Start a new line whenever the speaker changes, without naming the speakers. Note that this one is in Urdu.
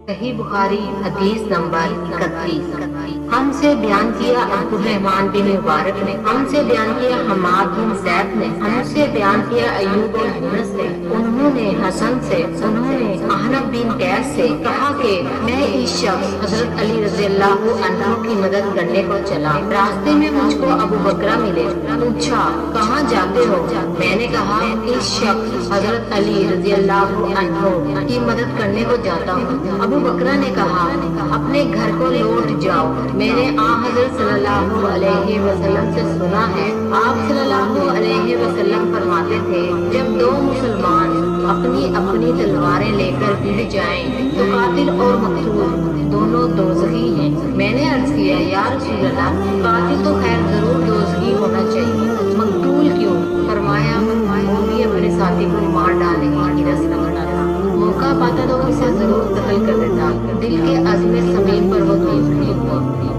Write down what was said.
صحیح بخاری حدیث نمبر 31۔ ہم سے بیان کیا عبد الرحمن بن مبارک نے، ہم سے بیان کیا حماد بن زید نے، ہم سے بیان کیا ایوب اور یونس نے، انہوں نے حسن سے، انہوں نے احنف بن قیس سے کہا کہ میں اس شخص حضرت علی رضی اللہ عنہ کی مدد کرنے کو چلا، راستے میں مجھ کو ابو بکرہ ملے، پوچھا کہاں جاتے ہو؟ میں نے کہا اس شخص حضرت علی رضی اللہ عنہ کی مدد کرنے کو جاتا ہوں۔ ابو بکرہ نے کہا اپنے گھر کو لوٹ جاؤ، میں نے حضرت صلی اللہ علیہ وسلم سے سنا ہے، آپ صلی اللہ علیہ وسلم فرماتے تھے جب دو مسلمان اپنی اپنی تلواریں لے کر بھڑ جائیں تو قاتل اور مقتول دونوں دوزخی ہیں۔ میں نے عرض کیا یا رسول اللہ، قاتل تو خیر ضرور دوزخی ہونا چاہیے، مقتول کیوں؟ فرمایا وہ بھی اپنے ساتھی کو مار ڈالنے کی رس رکھتا تھا، موقع پاتا تو اسے ضرور قتل کر دیتا، دل کے عزم سمیم پر وہ دوزخی ہوا۔